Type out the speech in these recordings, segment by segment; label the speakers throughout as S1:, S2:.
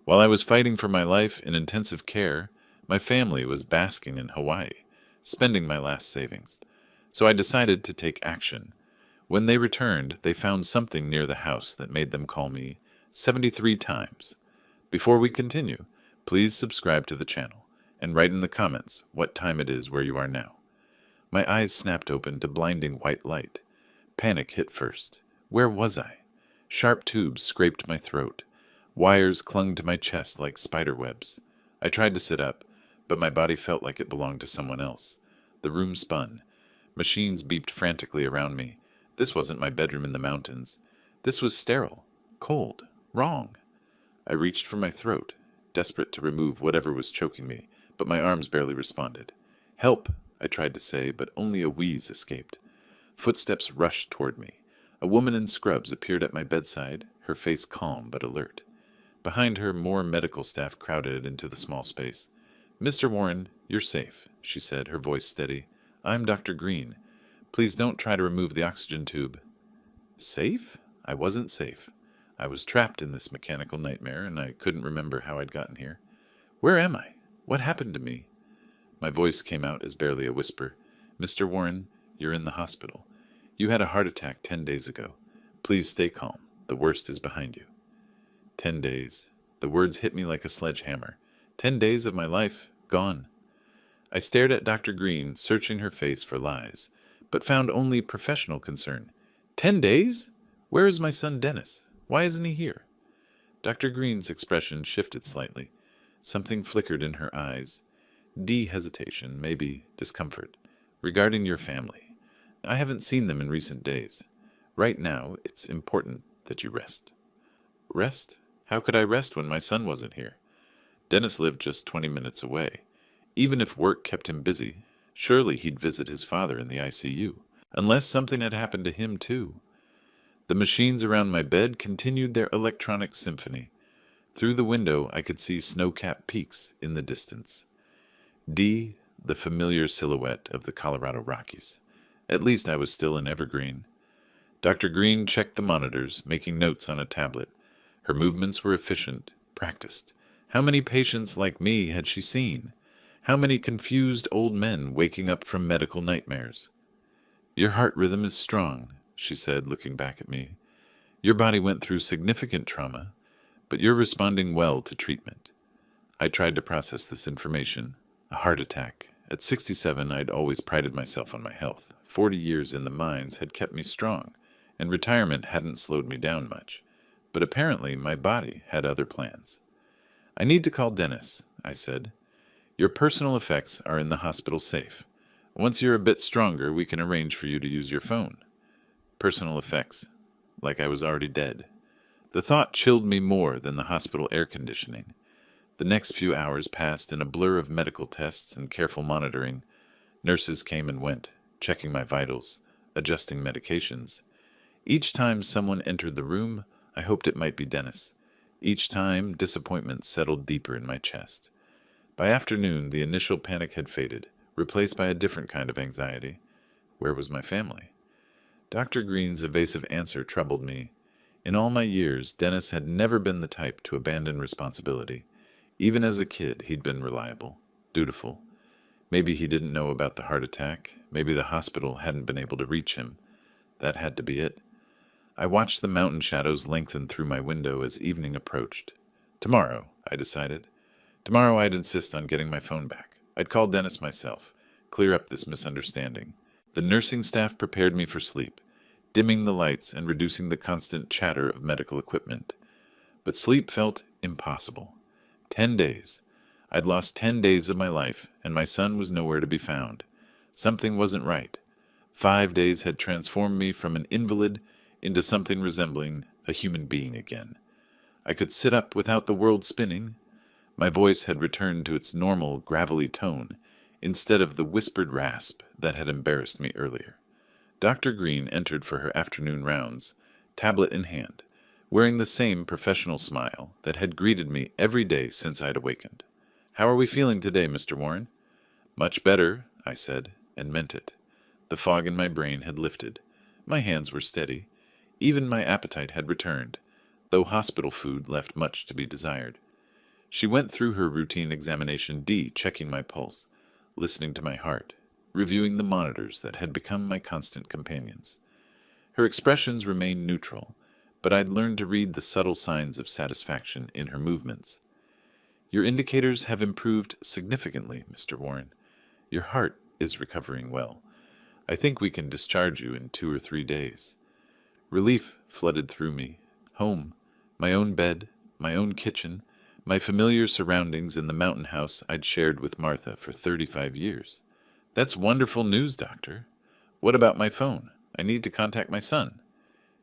S1: While I was fighting for my life in intensive care, my family was basking in Hawaii, spending my last savings. So I decided to take action. When they returned, they found something near the house that made them call me 73 times. Before we continue, please subscribe to the channel and write in the comments what time it is where you are now. My eyes snapped open to blinding white light. Panic hit first. Where was I? Sharp tubes scraped my throat. Wires clung to my chest like spider webs. I tried to sit up, but my body felt like it belonged to someone else. The room spun. Machines beeped frantically around me. This wasn't my bedroom in the mountains. This was sterile, cold, wrong. I reached for my throat, desperate to remove whatever was choking me, but my arms barely responded. Help, I tried to say, but only a wheeze escaped. Footsteps rushed toward me. A woman in scrubs appeared at my bedside, her face calm but alert. Behind her, more medical staff crowded into the small space. Mr. Warren, you're safe, she said, her voice steady. I'm Dr. Green. Please don't try to remove the oxygen tube. Safe? I wasn't safe. I was trapped in this mechanical nightmare, and I couldn't remember how I'd gotten here. Where am I? What happened to me? My voice came out as barely a whisper. Mr. Warren, you're in the hospital. You had a heart attack 10 days ago. Please stay calm. The worst is behind you. 10 days. The words hit me like a sledgehammer. 10 days of my life, gone. I stared at Dr. Green, searching her face for lies, but found only professional concern. 10 days? Where is my son Dennis? Why isn't he here? Dr. Green's expression shifted slightly. Something flickered in her eyes. Hesitation, maybe discomfort. Regarding your family. I haven't seen them in recent days. Right now, it's important that you rest. Rest? How could I rest when my son wasn't here? Dennis lived just 20 minutes away. Even if work kept him busy, surely he'd visit his father in the ICU. Unless something had happened to him, too. The machines around my bed continued their electronic symphony. Through the window, I could see snow-capped peaks in the distance. The familiar silhouette of the Colorado Rockies. At least I was still in Evergreen. Dr. Green checked the monitors, making notes on a tablet. Her movements were efficient, practiced. How many patients like me had she seen? How many confused old men waking up from medical nightmares? Your heart rhythm is strong, she said, looking back at me. Your body went through significant trauma, but you're responding well to treatment. I tried to process this information. A heart attack. At 67, I'd always prided myself on my health. 40 years in the mines had kept me strong, and retirement hadn't slowed me down much. But apparently my body had other plans. I need to call Dennis, I said. Your personal effects are in the hospital safe. Once you're a bit stronger, we can arrange for you to use your phone. Personal effects. Like I was already dead. The thought chilled me more than the hospital air conditioning. The next few hours passed in a blur of medical tests and careful monitoring. Nurses came and went, checking my vitals, adjusting medications. Each time someone entered the room, I hoped it might be Dennis. Each time, disappointment settled deeper in my chest. By afternoon, the initial panic had faded, replaced by a different kind of anxiety. Where was my family? Dr. Green's evasive answer troubled me. In all my years, Dennis had never been the type to abandon responsibility. Even as a kid, he'd been reliable, dutiful. Maybe he didn't know about the heart attack. Maybe the hospital hadn't been able to reach him. That had to be it. I watched the mountain shadows lengthen through my window as evening approached. Tomorrow, I decided. Tomorrow I'd insist on getting my phone back. I'd call Dennis myself, clear up this misunderstanding. The nursing staff prepared me for sleep, dimming the lights and reducing the constant chatter of medical equipment. But sleep felt impossible. 10 days. I'd lost 10 days of my life, and my son was nowhere to be found. Something wasn't right. 5 days had transformed me from an invalid into something resembling a human being again. I could sit up without the world spinning. My voice had returned to its normal, gravelly tone, instead of the whispered rasp that had embarrassed me earlier. Dr. Green entered for her afternoon rounds, tablet in hand, wearing the same professional smile that had greeted me every day since I'd awakened. "How are we feeling today, Mr. Warren?" "Much better," I said, and meant it. The fog in my brain had lifted. My hands were steady. Even my appetite had returned, though hospital food left much to be desired. She went through her routine examination D, checking my pulse, listening to my heart, reviewing the monitors that had become my constant companions. Her expressions remained neutral, but I'd learned to read the subtle signs of satisfaction in her movements. Your indicators have improved significantly, Mr. Warren. Your heart is recovering well. I think we can discharge you in 2 or 3 days. Relief flooded through me. Home, my own bed, my own kitchen, my familiar surroundings in the mountain house I'd shared with Martha for 35 years. That's wonderful news, Doctor. What about my phone? I need to contact my son.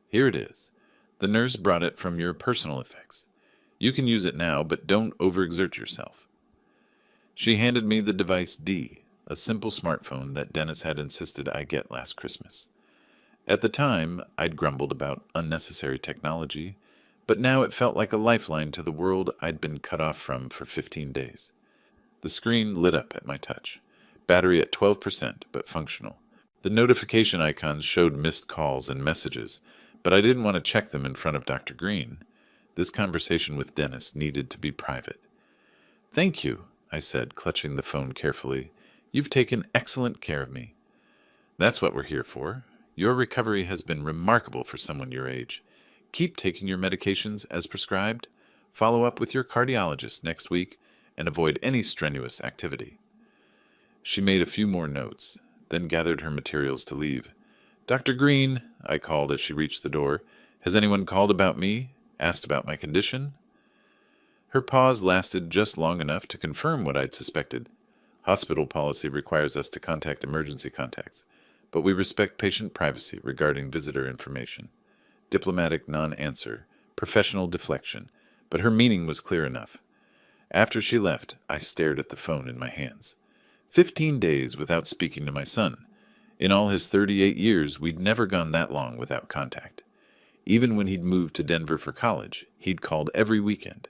S1: Here it is. The nurse brought it from your personal effects. You can use it now, but don't overexert yourself. She handed me the device D, a simple smartphone that Dennis had insisted I get last Christmas. At the time, I'd grumbled about unnecessary technology, but now it felt like a lifeline to the world I'd been cut off from for 15 days. The screen lit up at my touch. Battery at 12%, but functional. The notification icons showed missed calls and messages, but I didn't want to check them in front of Dr. Green. This conversation with Dennis needed to be private. Thank you, I said, clutching the phone carefully. You've taken excellent care of me. That's what we're here for. Your recovery has been remarkable for someone your age. Keep taking your medications as prescribed. Follow up with your cardiologist next week and avoid any strenuous activity. She made a few more notes, then gathered her materials to leave. Dr. Green, I called as she reached the door. Has anyone called about me? Asked about my condition? Her pause lasted just long enough to confirm what I'd suspected. Hospital policy requires us to contact emergency contacts, but we respect patient privacy regarding visitor information. Diplomatic non-answer, professional deflection, but her meaning was clear enough. After she left, I stared at the phone in my hands. 15 days without speaking to my son. In all his 38 years, we'd never gone that long without contact. Even when he'd moved to Denver for college, he'd called every weekend.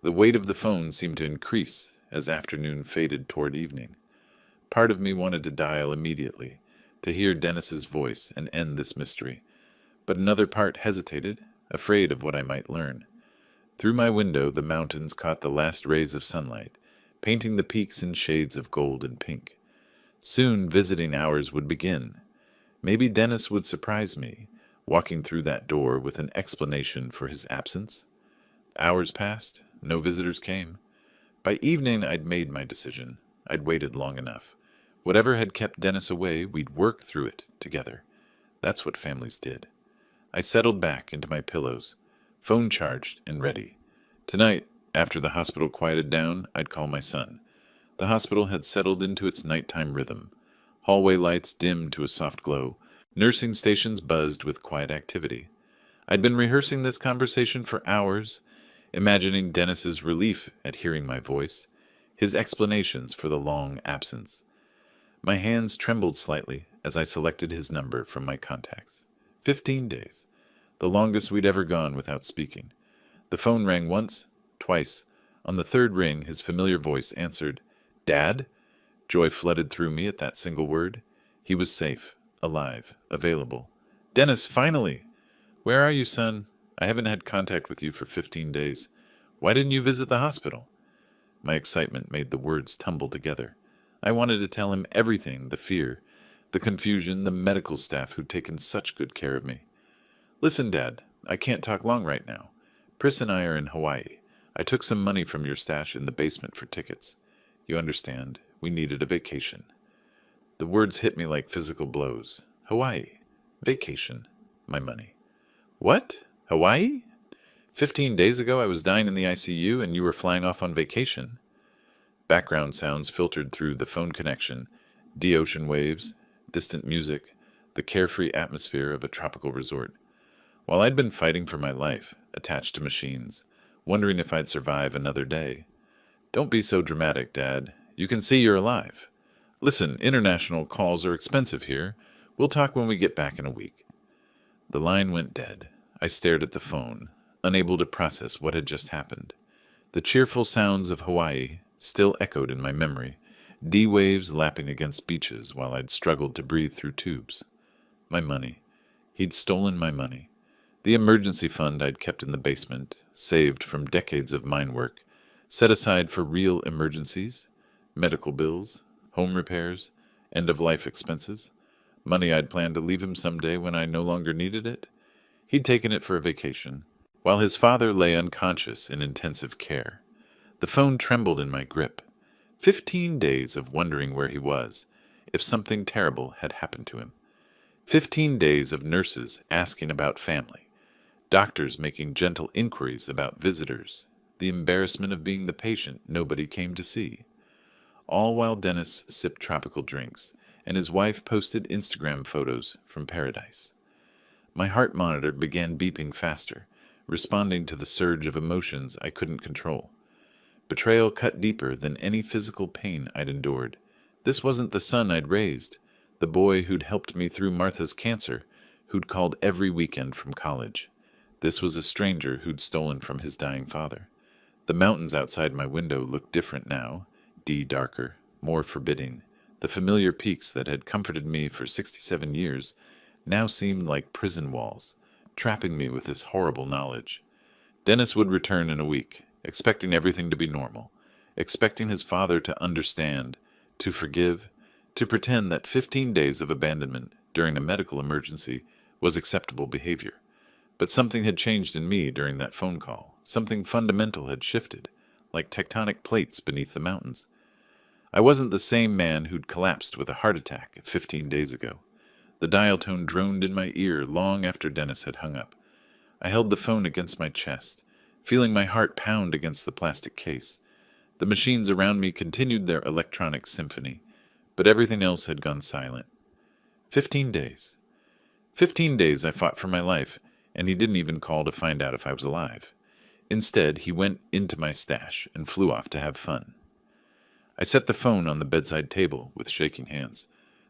S1: The weight of the phone seemed to increase as afternoon faded toward evening. Part of me wanted to dial immediately, to hear Dennis's voice and end this mystery, but another part hesitated, afraid of what I might learn. Through my window, the mountains caught the last rays of sunlight, painting the peaks in shades of gold and pink. Soon visiting hours would begin. Maybe Dennis would surprise me, walking through that door with an explanation for his absence. Hours passed. No visitors came. By evening, I'd made my decision. I'd waited long enough. Whatever had kept Dennis away, we'd work through it together. That's what families did. I settled back into my pillows, phone charged and ready. Tonight, after the hospital quieted down, I'd call my son. The hospital had settled into its nighttime rhythm. Hallway lights dimmed to a soft glow. Nursing stations buzzed with quiet activity. I'd been rehearsing this conversation for hours, imagining Dennis's relief at hearing my voice, his explanations for the long absence. My hands trembled slightly as I selected his number from my contacts. 15 days, the longest we'd ever gone without speaking. The phone rang once, twice. On the third ring, his familiar voice answered, "Dad?" Joy flooded through me at that single word. He was safe, alive, available. "Dennis, finally!" "Where are you, son? I haven't had contact with you for 15 days. Why didn't you visit the hospital?" My excitement made the words tumble together. I wanted to tell him everything, the fear, the confusion, the medical staff who'd taken such good care of me. "Listen, Dad, I can't talk long right now. Pris and I are in Hawaii. I took some money from your stash in the basement for tickets. You understand, we needed a vacation." The words hit me like physical blows. Hawaii. Vacation. My money. What? Hawaii? 15 days ago I was dying in the ICU and you were flying off on vacation. Background sounds filtered through the phone connection, ocean waves, distant music, the carefree atmosphere of a tropical resort. While I'd been fighting for my life, attached to machines, wondering if I'd survive another day. "Don't be so dramatic, Dad. You can see you're alive. Listen, international calls are expensive here. We'll talk when we get back in a week." The line went dead. I stared at the phone, unable to process what had just happened. The cheerful sounds of Hawaii still echoed in my memory, D waves lapping against beaches while I'd struggled to breathe through tubes. My money. He'd stolen my money. The emergency fund I'd kept in the basement, saved from decades of mine work, set aside for real emergencies, medical bills, home repairs, end-of-life expenses, money I'd planned to leave him someday when I no longer needed it. He'd taken it for a vacation, while his father lay unconscious in intensive care. The phone trembled in my grip. 15 days of wondering where he was, if something terrible had happened to him. 15 days of nurses asking about family, doctors making gentle inquiries about visitors, the embarrassment of being the patient nobody came to see. All while Dennis sipped tropical drinks, and his wife posted Instagram photos from paradise. My heart monitor began beeping faster, responding to the surge of emotions I couldn't control. Betrayal cut deeper than any physical pain I'd endured. This wasn't the son I'd raised, the boy who'd helped me through Martha's cancer, who'd called every weekend from college. This was a stranger who'd stolen from his dying father. The mountains outside my window looked different now, darker, more forbidding. The familiar peaks that had comforted me for 67 years now seemed like prison walls, trapping me with this horrible knowledge. Dennis would return in a week, expecting everything to be normal, expecting his father to understand, to forgive, to pretend that 15 days of abandonment during a medical emergency was acceptable behavior. But something had changed in me during that phone call. Something fundamental had shifted, like tectonic plates beneath the mountains. I wasn't the same man who'd collapsed with a heart attack 15 days ago. The dial tone droned in my ear long after Dennis had hung up. I held the phone against my chest, feeling my heart pound against the plastic case. The machines around me continued their electronic symphony, but everything else had gone silent. 15 days. 15 days I fought for my life, and he didn't even call to find out if I was alive. Instead, he went into my stash and flew off to have fun. I set the phone on the bedside table with shaking hands.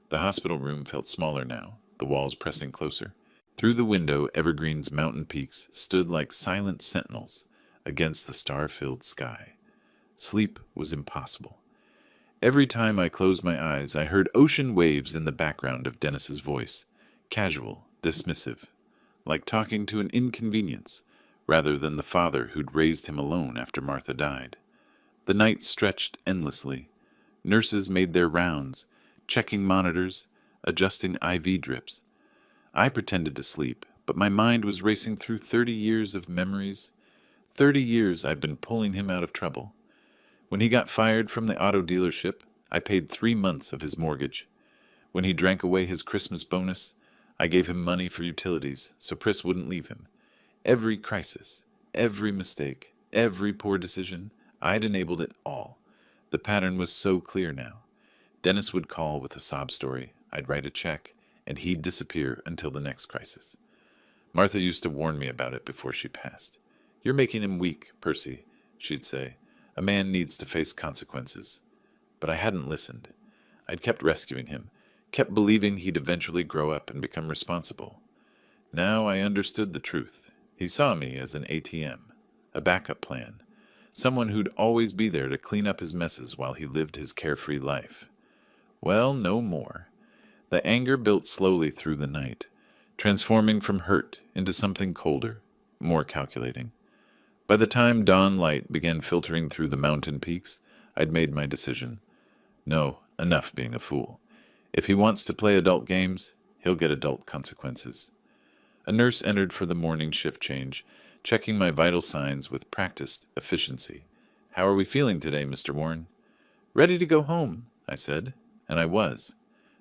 S1: The hospital room felt smaller now, the walls pressing closer. Through the window, Evergreen's mountain peaks stood like silent sentinels against the star-filled sky. Sleep was impossible. Every time I closed my eyes, I heard ocean waves in the background of Dennis's voice, casual, dismissive, like talking to an inconvenience, rather than the father who'd raised him alone after Martha died. The night stretched endlessly. Nurses made their rounds, checking monitors, adjusting IV drips. I pretended to sleep, but my mind was racing through 30 years of memories. 30 years I've been pulling him out of trouble. When he got fired from the auto dealership, I paid 3 months of his mortgage. When he drank away his Christmas bonus, I gave him money for utilities so Pris wouldn't leave him. Every crisis, every mistake, every poor decision, I'd enabled it all. The pattern was so clear now. Dennis would call with a sob story, I'd write a check, and he'd disappear until the next crisis. Martha used to warn me about it before she passed. "You're making him weak, Percy," she'd say. "A man needs to face consequences." But I hadn't listened. I'd kept rescuing him, kept believing he'd eventually grow up and become responsible. Now I understood the truth. He saw me as an ATM, a backup plan, someone who'd always be there to clean up his messes while he lived his carefree life. Well, no more. The anger built slowly through the night, transforming from hurt into something colder, more calculating. By the time dawn light began filtering through the mountain peaks, I'd made my decision. No, enough being a fool. If he wants to play adult games, he'll get adult consequences. A nurse entered for the morning shift change, checking my vital signs with practiced efficiency. "How are we feeling today, Mr. Warren?" "Ready to go home," I said, and I was.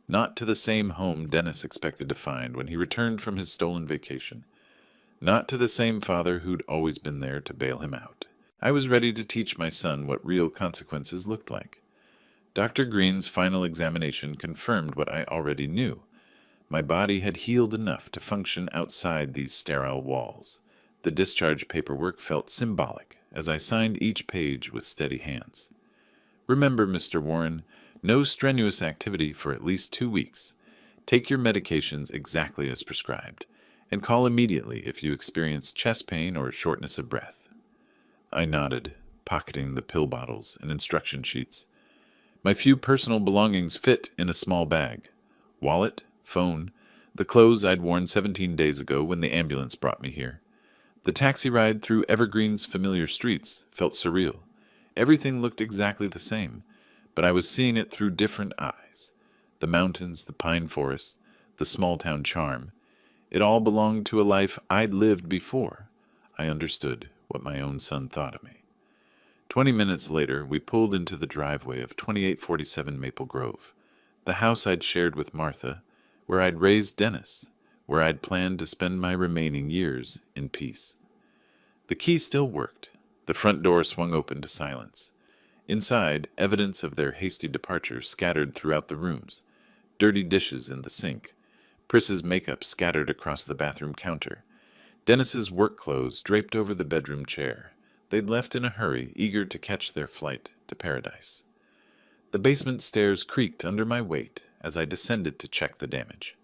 S1: Not to the same home Dennis expected to find when he returned from his stolen vacation. Not to the same father who'd always been there to bail him out. I was ready to teach my son what real consequences looked like. Dr. Green's final examination confirmed what I already knew. My body had healed enough to function outside these sterile walls. The discharge paperwork felt symbolic as I signed each page with steady hands. "Remember, Mr. Warren, no strenuous activity for at least 2 weeks. Take your medications exactly as prescribed, and call immediately if you experience chest pain or shortness of breath." I nodded, pocketing the pill bottles and instruction sheets. My few personal belongings fit in a small bag. Wallet, phone, the clothes I'd worn 17 days ago when the ambulance brought me here. The taxi ride through Evergreen's familiar streets felt surreal. Everything looked exactly the same, but I was seeing it through different eyes. The mountains, the pine forests, the small-town charm. It all belonged to a life I'd lived before. I understood what my own son thought of me. 20 minutes later, we pulled into the driveway of 2847 Maple Grove, the house I'd shared with Martha, where I'd raised Dennis, where I'd planned to spend my remaining years in peace. The key still worked. The front door swung open to silence. Inside, evidence of their hasty departure scattered throughout the rooms. Dirty dishes in the sink. Pris's makeup scattered across the bathroom counter. Dennis's work clothes draped over the bedroom chair. They'd left in a hurry, eager to catch their flight to paradise. The basement stairs creaked under my weight as I descended to check the damage.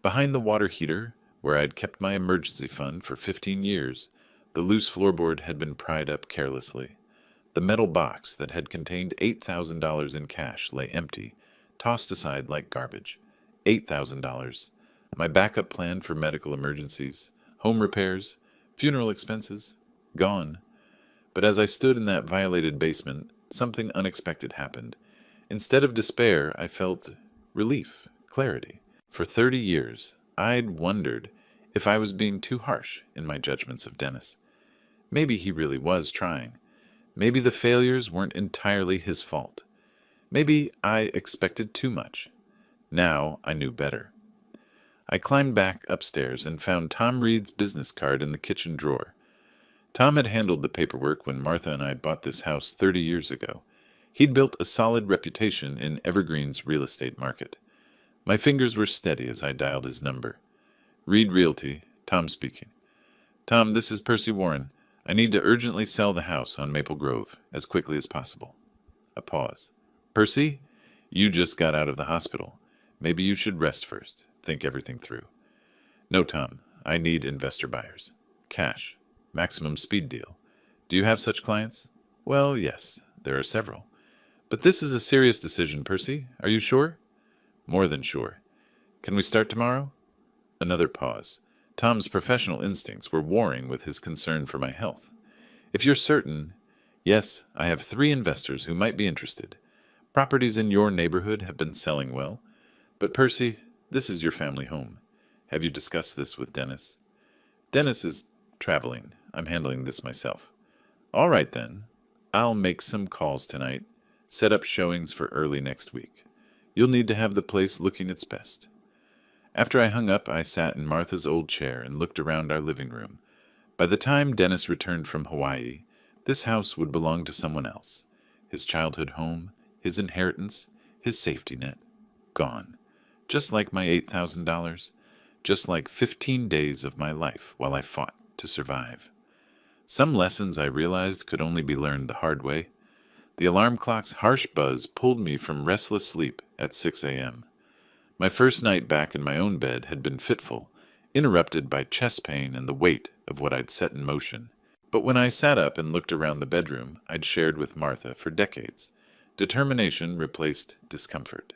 S1: Behind the water heater, where I'd kept my emergency fund for 15 years, the loose floorboard had been pried up carelessly. The metal box that had contained $8,000 in cash lay empty, tossed aside like garbage. $8,000. My backup plan for medical emergencies, home repairs, funeral expenses, gone. But as I stood in that violated basement, something unexpected happened. Instead of despair, I felt relief, clarity. For 30 years, I'd wondered if I was being too harsh in my judgments of Dennis. Maybe he really was trying. Maybe the failures weren't entirely his fault. Maybe I expected too much. Now I knew better. I climbed back upstairs and found Tom Reed's business card in the kitchen drawer. Tom had handled the paperwork when Martha and I bought this house 30 years ago. He'd built a solid reputation in Evergreen's real estate market. My fingers were steady as I dialed his number. Reed Realty, Tom speaking. Tom, this is Percy Warren. I need to urgently sell the house on Maple Grove as quickly as possible. A pause. Percy, you just got out of the hospital. Maybe you should rest first. Think everything through. No, Tom. I need investor buyers. Cash. Maximum speed deal. Do you have such clients? Well, yes. There are several. But this is a serious decision, Percy. Are you sure? More than sure. Can we start tomorrow? Another pause. Tom's professional instincts were warring with his concern for my health. If you're certain, yes, I have 3 investors who might be interested. Properties in your neighborhood have been selling well. But Percy, this is your family home. Have you discussed this with Dennis? Dennis is traveling. I'm handling this myself. All right, then. I'll make some calls tonight. Set up showings for early next week. You'll need to have the place looking its best. After I hung up, I sat in Martha's old chair and looked around our living room. By the time Dennis returned from Hawaii, this house would belong to someone else. His childhood home, his inheritance, his safety net. Gone. Just like my $8,000. Just like 15 days of my life while I fought to survive. Some lessons I realized could only be learned the hard way. The alarm clock's harsh buzz pulled me from restless sleep at 6 a.m. My first night back in my own bed had been fitful, interrupted by chest pain and the weight of what I'd set in motion. But when I sat up and looked around the bedroom I'd shared with Martha for decades, determination replaced discomfort.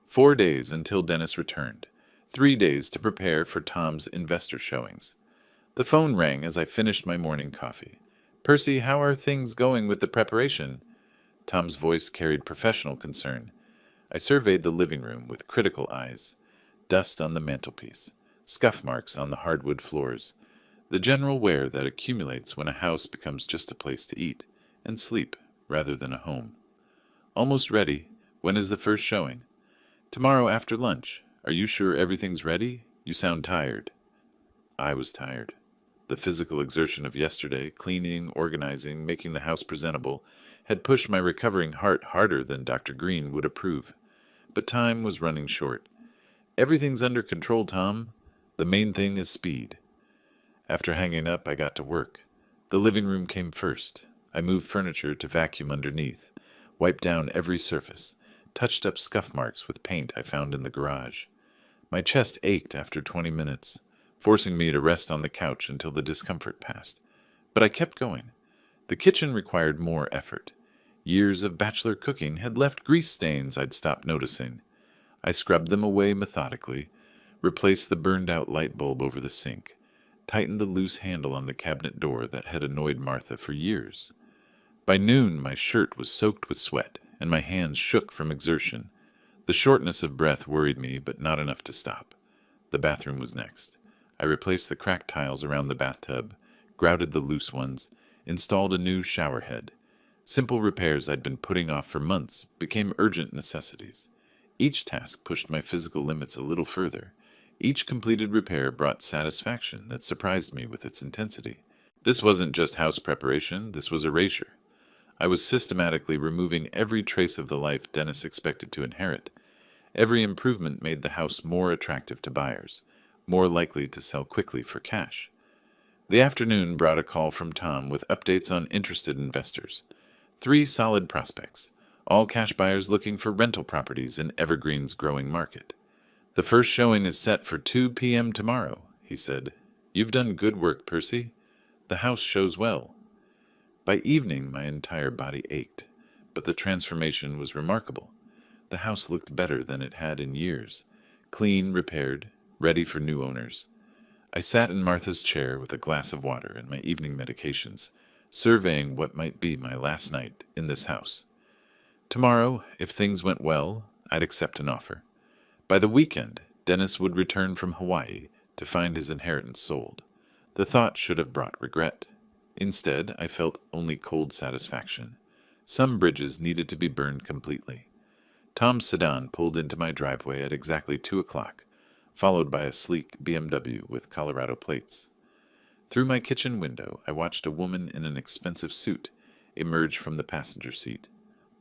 S1: 4 days until Dennis returned. 3 days to prepare for Tom's investor showings. The phone rang as I finished my morning coffee. Percy, how are things going with the preparation? Tom's voice carried professional concern. I surveyed the living room with critical eyes. Dust on the mantelpiece, scuff marks on the hardwood floors, the general wear that accumulates when a house becomes just a place to eat and sleep rather than a home. Almost ready. When is the first showing? Tomorrow after lunch. Are you sure everything's ready? You sound tired. I was tired. The physical exertion of yesterday, cleaning, organizing, making the house presentable, had pushed my recovering heart harder than Dr. Green would approve. But time was running short. Everything's under control, Tom. The main thing is speed. After hanging up, I got to work. The living room came first. I moved furniture to vacuum underneath, wiped down every surface, touched up scuff marks with paint I found in the garage. My chest ached after 20 minutes, forcing me to rest on the couch until the discomfort passed. But I kept going. The kitchen required more effort. Years of bachelor cooking had left grease stains I'd stopped noticing. I scrubbed them away methodically, replaced the burned-out light bulb over the sink, tightened the loose handle on the cabinet door that had annoyed Martha for years. By noon, my shirt was soaked with sweat, and my hands shook from exertion. The shortness of breath worried me, but not enough to stop. The bathroom was next. I replaced the cracked tiles around the bathtub, grouted the loose ones, installed a new shower head. Simple repairs I'd been putting off for months became urgent necessities. Each task pushed my physical limits a little further. Each completed repair brought satisfaction that surprised me with its intensity. This wasn't just house preparation, this was erasure. I was systematically removing every trace of the life Dennis expected to inherit. Every improvement made the house more attractive to buyers, more likely to sell quickly for cash. The afternoon brought a call from Tom with updates on interested investors. 3 solid prospects, all cash buyers looking for rental properties in Evergreen's growing market. "The first showing is set for 2 p.m. tomorrow," he said. "You've done good work, Percy. The house shows well." By evening, my entire body ached, but the transformation was remarkable. The house looked better than it had in years, clean, repaired, ready for new owners. I sat in Martha's chair with a glass of water and my evening medications, surveying what might be my last night in this house. Tomorrow, if things went well, I'd accept an offer. By the weekend, Dennis would return from Hawaii to find his inheritance sold. The thought should have brought regret. Instead, I felt only cold satisfaction. Some bridges needed to be burned completely. Tom's sedan pulled into my driveway at exactly 2 o'clock, followed by a sleek BMW with Colorado plates. Through my kitchen window, I watched a woman in an expensive suit emerge from the passenger seat.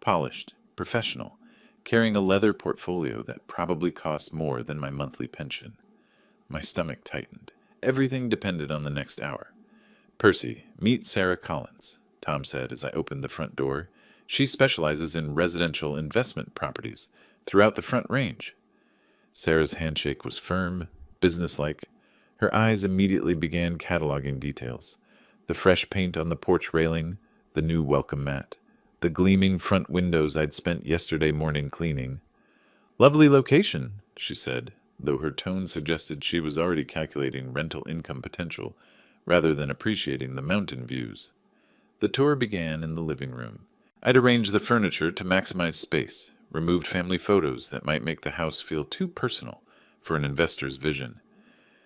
S1: Polished, professional, carrying a leather portfolio that probably cost more than my monthly pension. My stomach tightened. Everything depended on the next hour. "Percy, meet Sarah Collins," Tom said as I opened the front door. "She specializes in residential investment properties throughout the Front Range." Sarah's handshake was firm, businesslike. Her eyes immediately began cataloging details. The fresh paint on the porch railing, the new welcome mat, the gleaming front windows I'd spent yesterday morning cleaning. "Lovely location," she said, though her tone suggested she was already calculating rental income potential rather than appreciating the mountain views. The tour began in the living room. I'd arranged the furniture to maximize space, removed family photos that might make the house feel too personal for an investor's vision.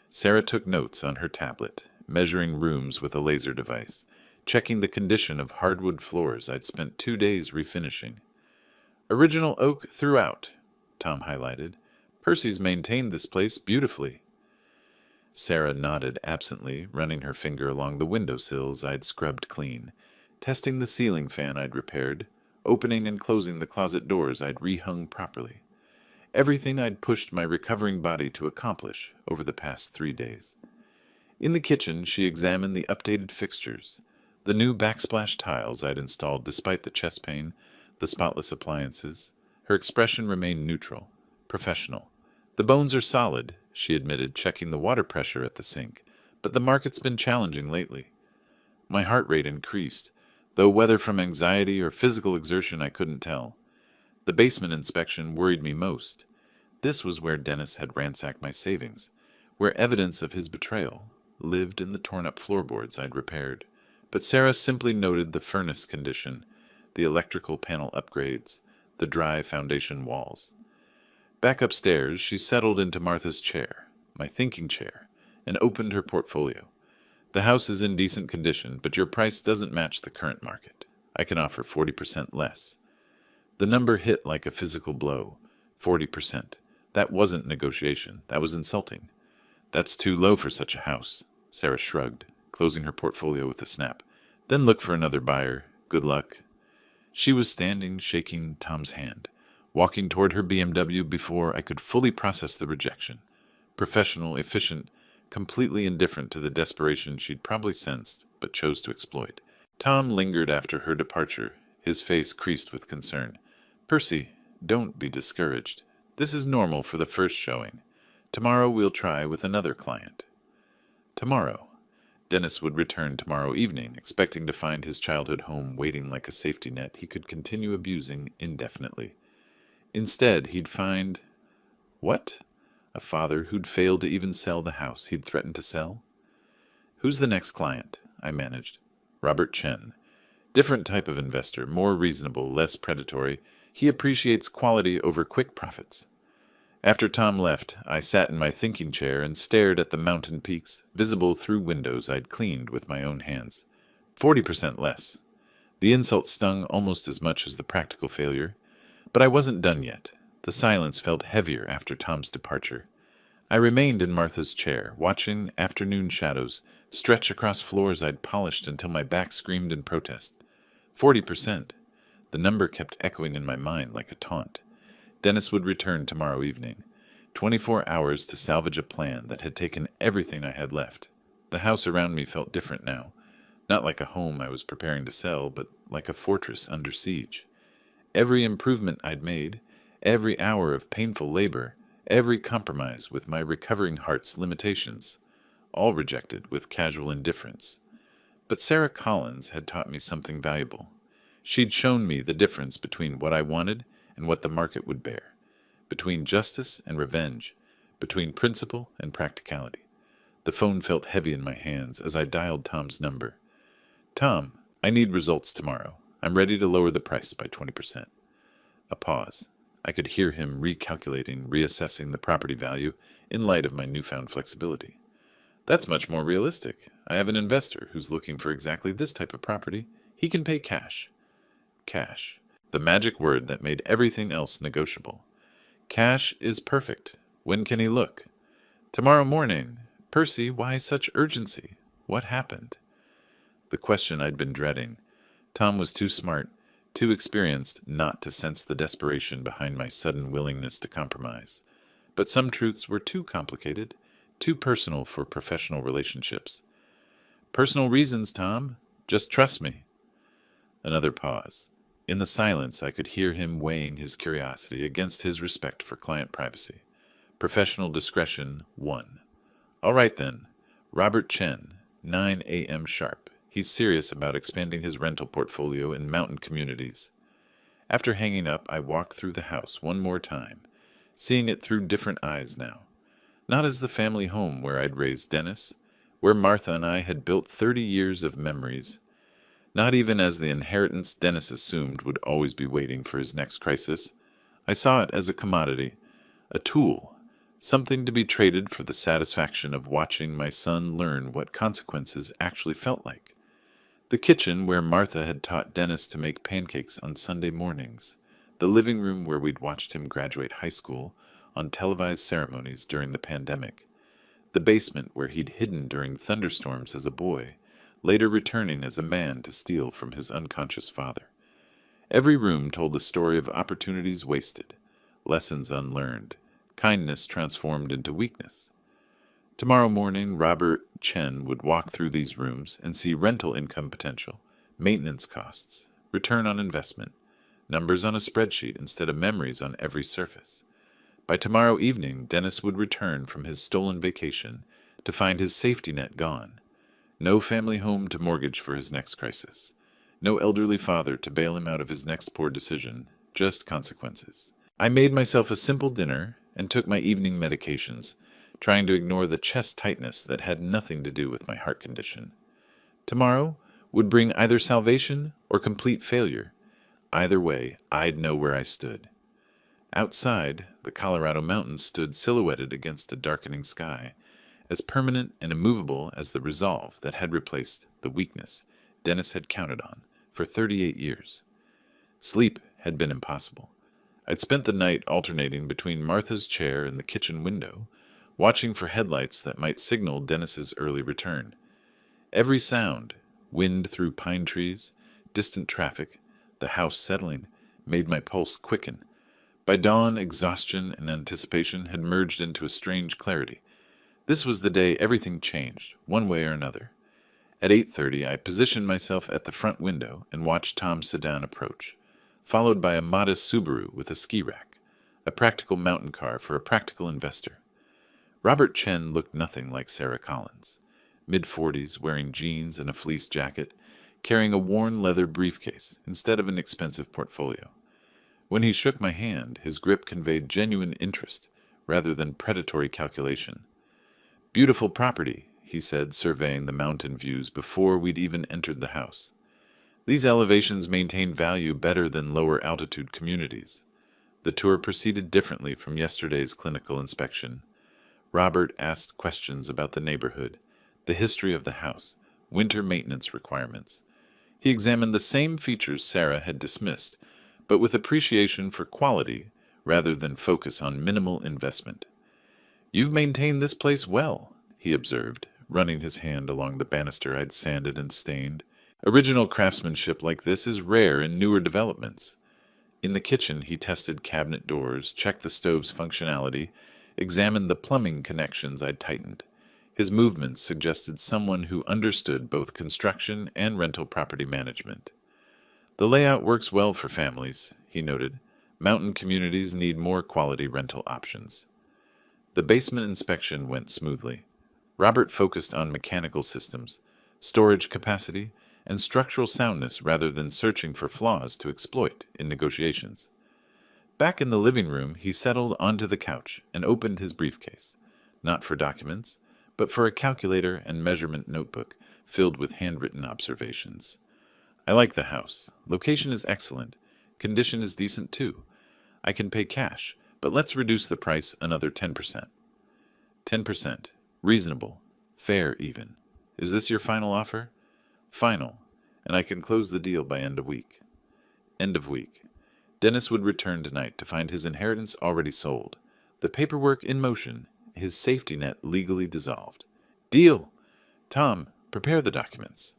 S1: Sarah took notes on her tablet, measuring rooms with a laser device, checking the condition of hardwood floors I'd spent 2 days refinishing. "Original oak throughout," Tom highlighted. "Percy's maintained this place beautifully." Sarah nodded absently, running her finger along the windowsills I'd scrubbed clean, testing the ceiling fan I'd repaired, opening and closing the closet doors I'd rehung properly. Everything I'd pushed my recovering body to accomplish over the past 3 days. In the kitchen, she examined the updated fixtures, the new backsplash tiles I'd installed despite the chest pain, the spotless appliances. Her expression remained neutral, professional. "The bones are solid," she admitted, checking the water pressure at the sink, "but the market's been challenging lately." My heart rate increased, though whether from anxiety or physical exertion I couldn't tell. The basement inspection worried me most. This was where Dennis had ransacked my savings, where evidence of his betrayal lived in the torn-up floorboards I'd repaired. But Sarah simply noted the furnace condition, the electrical panel upgrades, the dry foundation walls. Back upstairs, she settled into Martha's chair, my thinking chair, and opened her portfolio. "The house is in decent condition, but your price doesn't match the current market. I can offer 40% less." The number hit like a physical blow. 40%. That wasn't negotiation. That was insulting. "That's too low for such a house," Sarah shrugged, closing her portfolio with a snap. "Then look for another buyer. Good luck." She was standing, shaking Tom's hand, walking toward her BMW before I could fully process the rejection. Professional, efficient, completely indifferent to the desperation she'd probably sensed, but chose to exploit. Tom lingered after her departure, his face creased with concern. "Percy, don't be discouraged. This is normal for the first showing. Tomorrow we'll try with another client." Tomorrow. Dennis would return tomorrow evening, expecting to find his childhood home waiting like a safety net he could continue abusing indefinitely. Instead, he'd find... what? A father who'd failed to even sell the house he'd threatened to sell? "Who's the next client?" I managed. "Robert Chen. Different type of investor, more reasonable, less predatory. He appreciates quality over quick profits. After Tom left, I sat in my thinking chair and stared at the mountain peaks, visible through windows I'd cleaned with my own hands. 40% less. The insult stung almost as much as the practical failure. But I wasn't done yet. The silence felt heavier after Tom's departure. I remained in Martha's chair, watching afternoon shadows stretch across floors I'd polished until my back screamed in protest. 40%. The number kept echoing in my mind like a taunt. Dennis would return tomorrow evening. 24 hours to salvage a plan that had taken everything I had left. The house around me felt different now. Not like a home I was preparing to sell, but like a fortress under siege. Every improvement I'd made, every hour of painful labor, every compromise with my recovering heart's limitations, all rejected with casual indifference. But Sarah Collins had taught me something valuable. She'd shown me the difference between what I wanted and what the market would bear, between justice and revenge, between principle and practicality. The phone felt heavy in my hands as I dialed Tom's number. "Tom, I need results tomorrow. I'm ready to lower the price by 20%. A pause. I could hear him recalculating, reassessing the property value in light of my newfound flexibility. "That's much more realistic. I have an investor who's looking for exactly this type of property. He can pay cash." Cash. The magic word that made everything else negotiable. Cash is perfect. When can he look? "Tomorrow morning." "Percy, why such urgency? What happened?" The question I'd been dreading. Tom was too smart, too experienced not to sense the desperation behind my sudden willingness to compromise. But some truths were too complicated, too personal for professional relationships. "Personal reasons, Tom. Just trust me." Another pause. In the silence, I could hear him weighing his curiosity against his respect for client privacy. Professional discretion won. "All right, then. Robert Chen, 9 a.m. sharp. He's serious about expanding his rental portfolio in mountain communities." After hanging up, I walked through the house one more time, seeing it through different eyes now. Not as the family home where I'd raised Dennis, where Martha and I had built 30 years of memories. Not even as the inheritance Dennis assumed would always be waiting for his next crisis. I saw it as a commodity, a tool, something to be traded for the satisfaction of watching my son learn what consequences actually felt like. The kitchen where Martha had taught Dennis to make pancakes on Sunday mornings. The living room where we'd watched him graduate high school on televised ceremonies during the pandemic. The basement where he'd hidden during thunderstorms as a boy, later returning as a man to steal from his unconscious father. Every room told the story of opportunities wasted, lessons unlearned, kindness transformed into weakness. Tomorrow morning, Robert Chen would walk through these rooms and see rental income potential, maintenance costs, return on investment, numbers on a spreadsheet instead of memories on every surface. By tomorrow evening, Dennis would return from his stolen vacation to find his safety net gone. No family home to mortgage for his next crisis. No elderly father to bail him out of his next poor decision. Just consequences. I made myself a simple dinner and took my evening medications, trying to ignore the chest tightness that had nothing to do with my heart condition. Tomorrow would bring either salvation or complete failure. Either way, I'd know where I stood. Outside, the Colorado mountains stood silhouetted against a darkening sky, as permanent and immovable as the resolve that had replaced the weakness Dennis had counted on for 38 years. Sleep had been impossible. I'd spent the night alternating between Martha's chair and the kitchen window, watching for headlights that might signal Dennis's early return. Every sound, wind through pine trees, distant traffic, the house settling, made my pulse quicken. By dawn, exhaustion and anticipation had merged into a strange clarity. This was the day everything changed, one way or another. At 8:30, I positioned myself at the front window and watched Tom's sedan approach, followed by a modest Subaru with a ski rack, a practical mountain car for a practical investor. Robert Chen looked nothing like Sarah Collins, mid-40s, wearing jeans and a fleece jacket, carrying a worn leather briefcase instead of an expensive portfolio. When he shook my hand, his grip conveyed genuine interest rather than predatory calculation. "Beautiful property," he said, surveying the mountain views before we'd even entered the house. These elevations maintain value better than lower altitude communities. The tour proceeded differently from yesterday's clinical inspection. Robert asked questions about the neighborhood, the history of the house, winter maintenance requirements. He examined the same features Sarah had dismissed, but with appreciation for quality rather than focus on minimal investment. "You've maintained this place well," he observed, running his hand along the banister I'd sanded and stained. "Original craftsmanship like this is rare in newer developments." In the kitchen, he tested cabinet doors, checked the stove's functionality, examined the plumbing connections I'd tightened. His movements suggested someone who understood both construction and rental property management. "The layout works well for families," he noted. "Mountain communities need more quality rental options." The basement inspection went smoothly. Robert focused on mechanical systems, storage capacity, and structural soundness rather than searching for flaws to exploit in negotiations. Back in the living room, he settled onto the couch and opened his briefcase, not for documents, but for a calculator and measurement notebook filled with handwritten observations. "I like the house. Location is excellent. Condition is decent too. I can pay cash, but let's reduce the price another 10%. 10%. Reasonable. Fair even. Is this your final offer?" "Final. And I can close the deal by end of week." End of week. Dennis would return tonight to find his inheritance already sold, the paperwork in motion, his safety net legally dissolved. "Deal! Tom, prepare the documents."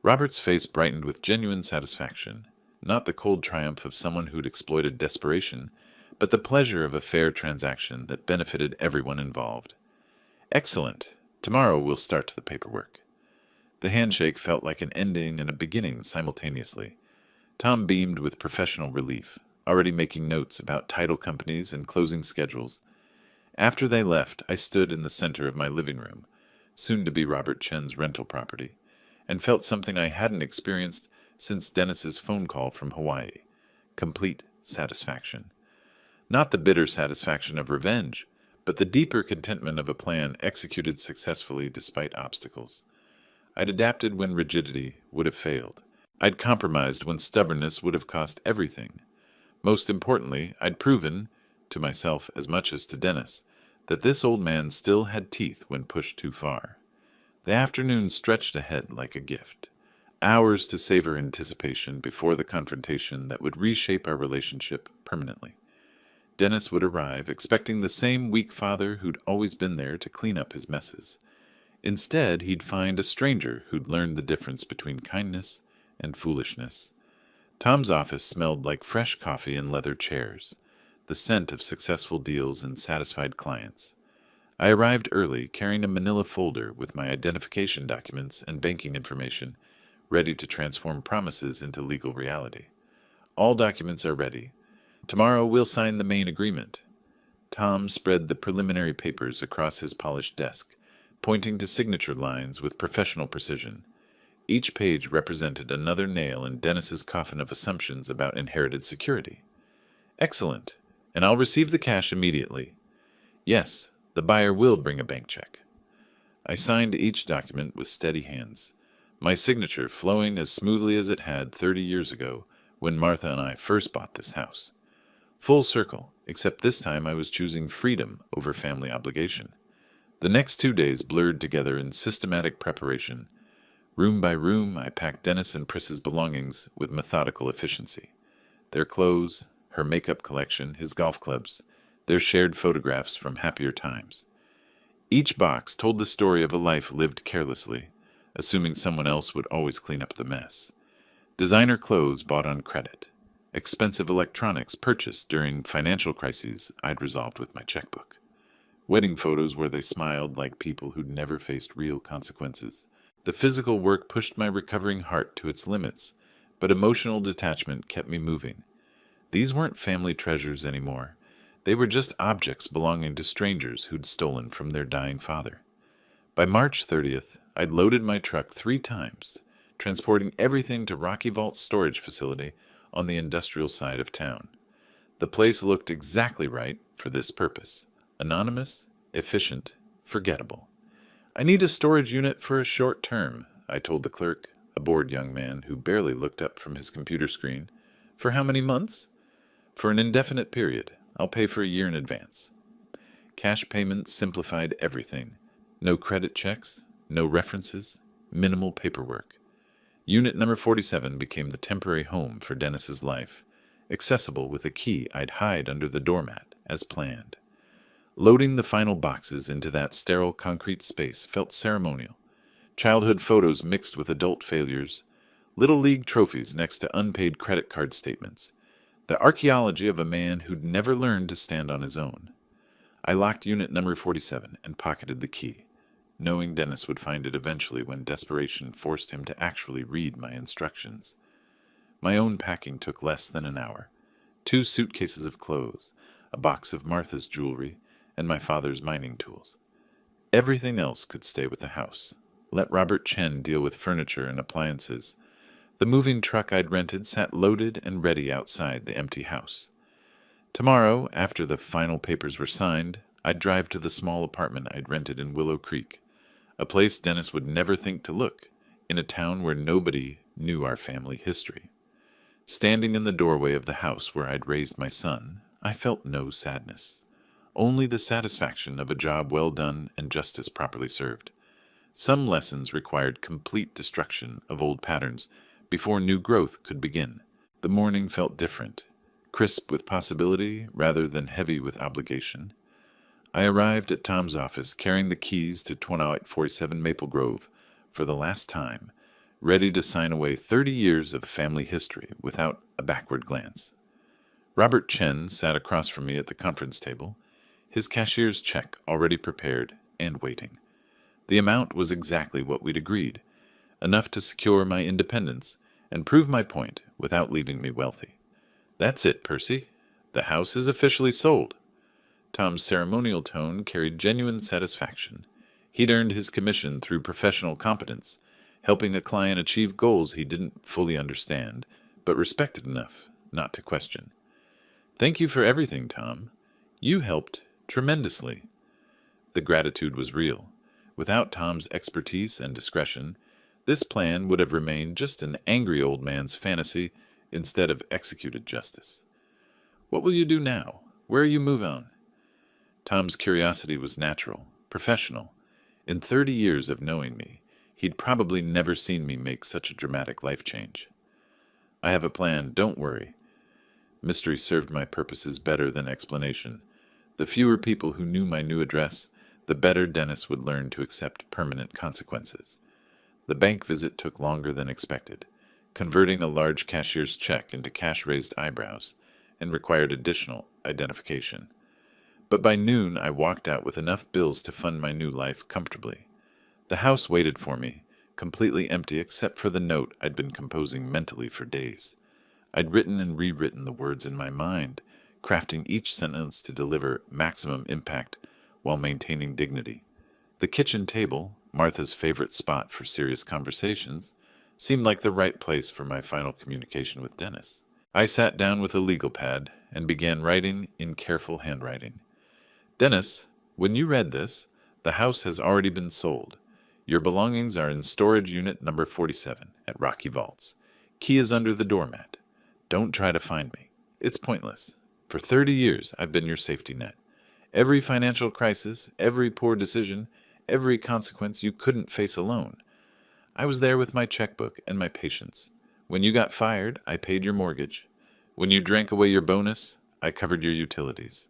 S1: Robert's face brightened with genuine satisfaction, not the cold triumph of someone who'd exploited desperation, but the pleasure of a fair transaction that benefited everyone involved. "Excellent. Tomorrow we'll start the paperwork." The handshake felt like an ending and a beginning simultaneously. Tom beamed with professional relief, already making notes about title companies and closing schedules. After they left, I stood in the center of my living room, soon to be Robert Chen's rental property, and felt something I hadn't experienced since Dennis's phone call from Hawaii: complete satisfaction. Not the bitter satisfaction of revenge, but the deeper contentment of a plan executed successfully despite obstacles. I'd adapted when rigidity would have failed. I'd compromised when stubbornness would have cost everything. Most importantly, I'd proven, to myself as much as to Dennis, that this old man still had teeth when pushed too far. The afternoon stretched ahead like a gift. Hours to savor anticipation before the confrontation that would reshape our relationship permanently. Dennis would arrive, expecting the same weak father who'd always been there to clean up his messes. Instead, he'd find a stranger who'd learned the difference between kindness and foolishness. Tom's office smelled like fresh coffee and leather chairs, the scent of successful deals and satisfied clients. I arrived early, carrying a manila folder with my identification documents and banking information, ready to transform promises into legal reality. "All documents are ready. Tomorrow we'll sign the main agreement." Tom spread the preliminary papers across his polished desk, pointing to signature lines with professional precision. Each page represented another nail in Dennis's coffin of assumptions about inherited security. "Excellent. And I'll receive the cash immediately." "Yes, the buyer will bring a bank check." I signed each document with steady hands, my signature flowing as smoothly as it had 30 years ago when Martha and I first bought this house. Full circle, except this time I was choosing freedom over family obligation. The next 2 days blurred together in systematic preparation. Room by room, I packed Dennis and Pris's belongings with methodical efficiency. Their clothes, her makeup collection, his golf clubs, their shared photographs from happier times. Each box told the story of a life lived carelessly, assuming someone else would always clean up the mess. Designer clothes bought on credit. Expensive electronics purchased during financial crises I'd resolved with my checkbook. Wedding photos where they smiled like people who'd never faced real consequences. The physical work pushed my recovering heart to its limits, but emotional detachment kept me moving. These weren't family treasures anymore. They were just objects belonging to strangers who'd stolen from their dying father. By March 30th, I'd loaded my truck 3 times, transporting everything to Rocky Vault's storage facility on the industrial side of town. The place looked exactly right for this purpose: anonymous, efficient, forgettable. "I need a storage unit for a short term," I told the clerk, a bored young man who barely looked up from his computer screen. For how many months? For an indefinite period. I'll pay for a year in advance. Cash payments simplified everything. No credit checks, no references, minimal paperwork. Unit number 47 became the temporary home for Dennis's life, accessible with a key I'd hide under the doormat, as planned. Loading the final boxes into that sterile concrete space felt ceremonial. Childhood photos mixed with adult failures, Little League trophies next to unpaid credit card statements. The archaeology of a man who'd never learned to stand on his own. I locked unit number 47 and pocketed the key, knowing Dennis would find it eventually when desperation forced him to actually read my instructions. My own packing took less than an hour. 2 suitcases of clothes, a box of Martha's jewelry, and my father's mining tools. Everything else could stay with the house. Let Robert Chen deal with furniture and appliances. The moving truck I'd rented sat loaded and ready outside the empty house. Tomorrow, after the final papers were signed, I'd drive to the small apartment I'd rented in Willow Creek, a place Dennis would never think to look, in a town where nobody knew our family history. Standing in the doorway of the house where I'd raised my son, I felt no sadness, only the satisfaction of a job well done and justice properly served. Some lessons required complete destruction of old patterns before new growth could begin. The morning felt different, crisp with possibility rather than heavy with obligation. I arrived at Tom's office carrying the keys to 2847 Maple Grove for the last time, ready to sign away 30 years of family history without a backward glance. Robert Chen sat across from me at the conference table, his cashier's check already prepared and waiting. The amount was exactly what we'd agreed, enough to secure my independence and prove my point without leaving me wealthy. "That's it, Percy. The house is officially sold." Tom's ceremonial tone carried genuine satisfaction. He'd earned his commission through professional competence, helping a client achieve goals he didn't fully understand, but respected enough not to question. "Thank you for everything, Tom. You helped tremendously." The gratitude was real. Without Tom's expertise and discretion, this plan would have remained just an angry old man's fantasy instead of executed justice. "What will you do now? Where are you move on?" Tom's curiosity was natural, professional. In 30 years of knowing me, he'd probably never seen me make such a dramatic life change. "I have a plan, don't worry." Mystery served my purposes better than explanation. The fewer people who knew my new address, the better Dennis would learn to accept permanent consequences. The bank visit took longer than expected, converting a large cashier's check into cash-raised eyebrows, and required additional identification. But by noon I walked out with enough bills to fund my new life comfortably. The house waited for me, completely empty except for the note I'd been composing mentally for days. I'd written and rewritten the words in my mind, crafting each sentence to deliver maximum impact while maintaining dignity. The kitchen table, Martha's favorite spot for serious conversations, seemed like the right place for my final communication with Dennis. I sat down with a legal pad and began writing in careful handwriting. "Dennis, when you read this, the house has already been sold. Your belongings are in storage unit number 47 at Rocky Vaults. Key is under the doormat. Don't try to find me. It's pointless. For 30 years, I've been your safety net. Every financial crisis, every poor decision, every consequence you couldn't face alone. I was there with my checkbook and my patience. When you got fired, I paid your mortgage. When you drank away your bonus, I covered your utilities.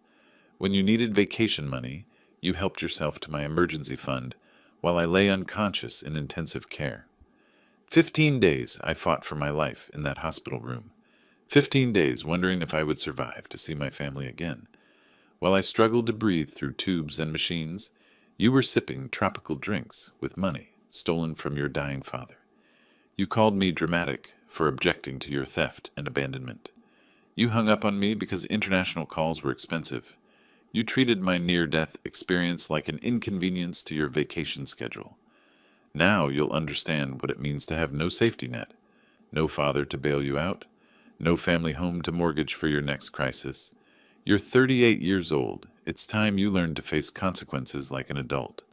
S1: When you needed vacation money, you helped yourself to my emergency fund while I lay unconscious in intensive care. 15 days I fought for my life in that hospital room. 15 days wondering if I would survive to see my family again. While I struggled to breathe through tubes and machines, you were sipping tropical drinks with money stolen from your dying father. You called me dramatic for objecting to your theft and abandonment. You hung up on me because international calls were expensive. You treated my near-death experience like an inconvenience to your vacation schedule. Now you'll understand what it means to have no safety net, no father to bail you out, no family home to mortgage for your next crisis. You're 38 years old. It's time you learned to face consequences like an adult.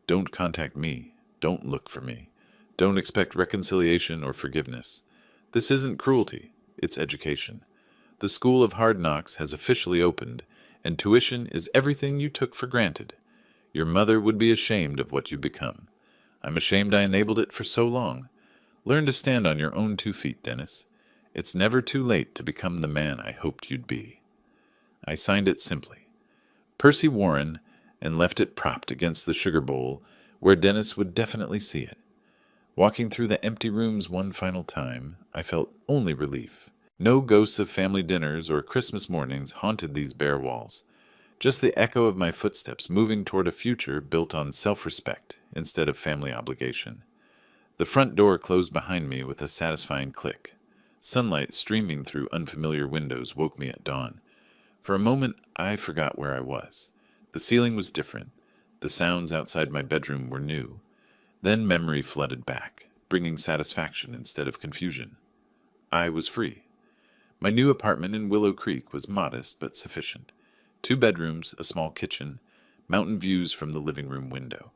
S1: Don't contact me. Don't look for me. Don't expect reconciliation or forgiveness. This isn't cruelty, it's education. The School of Hard Knocks has officially opened, and tuition is everything you took for granted. Your mother would be ashamed of what you've become. I'm ashamed I enabled it for so long. Learn to stand on your own 2 feet, Dennis. It's never too late to become the man I hoped you'd be. I signed it simply, Percy Warren, and left it propped against the sugar bowl where Dennis would definitely see it. Walking through the empty rooms one final time, I felt only relief. No ghosts of family dinners or Christmas mornings haunted these bare walls. Just the echo of my footsteps moving toward a future built on self-respect instead of family obligation. The front door closed behind me with a satisfying click. Sunlight streaming through unfamiliar windows woke me at dawn. For a moment, I forgot where I was. The ceiling was different. The sounds outside my bedroom were new. Then memory flooded back, bringing satisfaction instead of confusion. I was free. My new apartment in Willow Creek was modest but sufficient. 2 bedrooms, a small kitchen, mountain views from the living room window.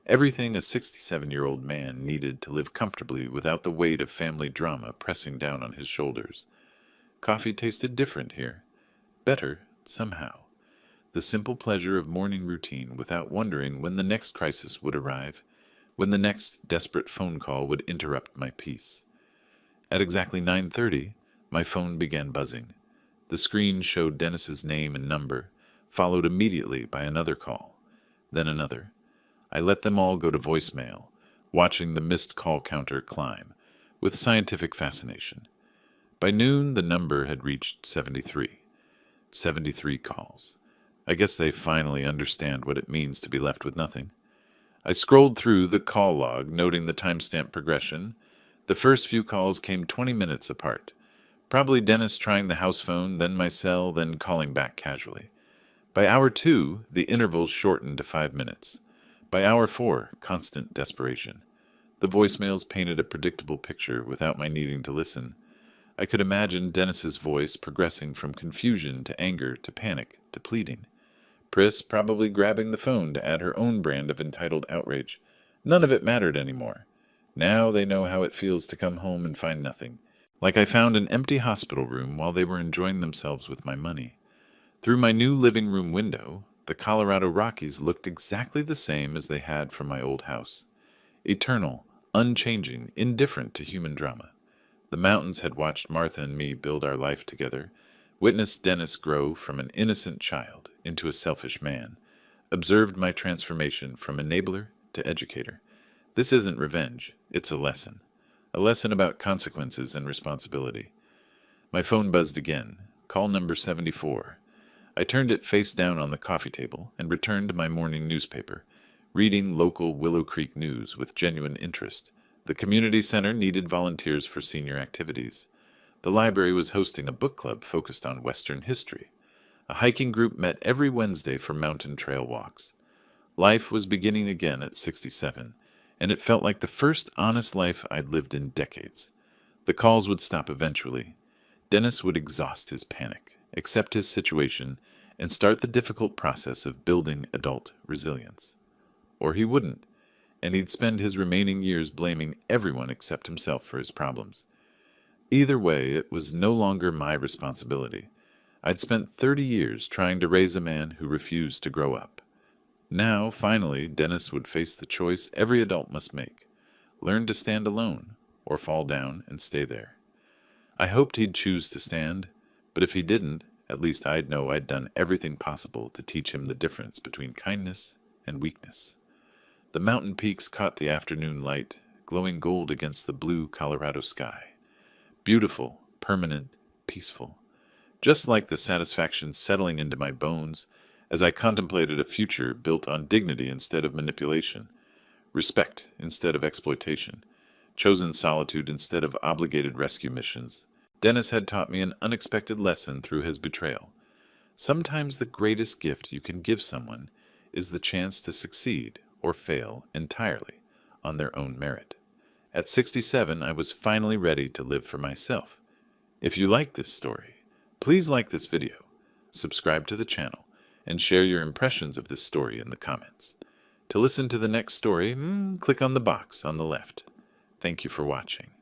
S1: Everything a 67-year-old man needed to live comfortably without the weight of family drama pressing down on his shoulders. Coffee tasted different here. Better, somehow. The simple pleasure of morning routine without wondering when the next crisis would arrive, when the next desperate phone call would interrupt my peace. At exactly 9:30, my phone began buzzing. The screen showed Dennis's name and number, followed immediately by another call, then another. I let them all go to voicemail, watching the missed call counter climb, with scientific fascination. By noon, the number had reached 73. 73 calls. I guess they finally understand what it means to be left with nothing. I scrolled through the call log, noting the timestamp progression. The first few calls came 20 minutes apart. Probably Dennis trying the house phone, then my cell, then calling back casually. By hour 2, the intervals shortened to 5 minutes. By hour 4, constant desperation. The voicemails painted a predictable picture without my needing to listen. I could imagine Dennis's voice progressing from confusion to anger to panic to pleading. Pris probably grabbing the phone to add her own brand of entitled outrage. None of it mattered anymore. Now they know how it feels to come home and find nothing. Like I found an empty hospital room while they were enjoying themselves with my money. Through my new living room window, the Colorado Rockies looked exactly the same as they had from my old house. Eternal, unchanging, indifferent to human drama. The mountains had watched Martha and me build our life together, witnessed Dennis grow from an innocent child into a selfish man, observed my transformation from enabler to educator. This isn't revenge, it's a lesson. A lesson about consequences and responsibility. My phone buzzed again. Call number 74. I turned it face down on the coffee table and returned to my morning newspaper, reading local Willow Creek news with genuine interest. The community center needed volunteers for senior activities. The library was hosting a book club focused on Western history. A hiking group met every Wednesday for mountain trail walks. Life was beginning again at 67, and it felt like the first honest life I'd lived in decades. The calls would stop eventually. Dennis would exhaust his panic, accept his situation, and start the difficult process of building adult resilience. Or he wouldn't, and he'd spend his remaining years blaming everyone except himself for his problems. Either way, it was no longer my responsibility. I'd spent 30 years trying to raise a man who refused to grow up. Now, finally, Dennis would face the choice every adult must make. Learn to stand alone, or fall down and stay there. I hoped he'd choose to stand, but if he didn't, at least I'd know I'd done everything possible to teach him the difference between kindness and weakness. The mountain peaks caught the afternoon light, glowing gold against the blue Colorado sky. Beautiful, permanent, peaceful. Just like the satisfaction settling into my bones as I contemplated a future built on dignity instead of manipulation, respect instead of exploitation, chosen solitude instead of obligated rescue missions. Dennis had taught me an unexpected lesson through his betrayal. Sometimes the greatest gift you can give someone is the chance to succeed or fail entirely on their own merit. At 67, I was finally ready to live for myself. If you like this story, please like this video, subscribe to the channel, and share your impressions of this story in the comments. To listen to the next story, click on the box on the left. Thank you for watching.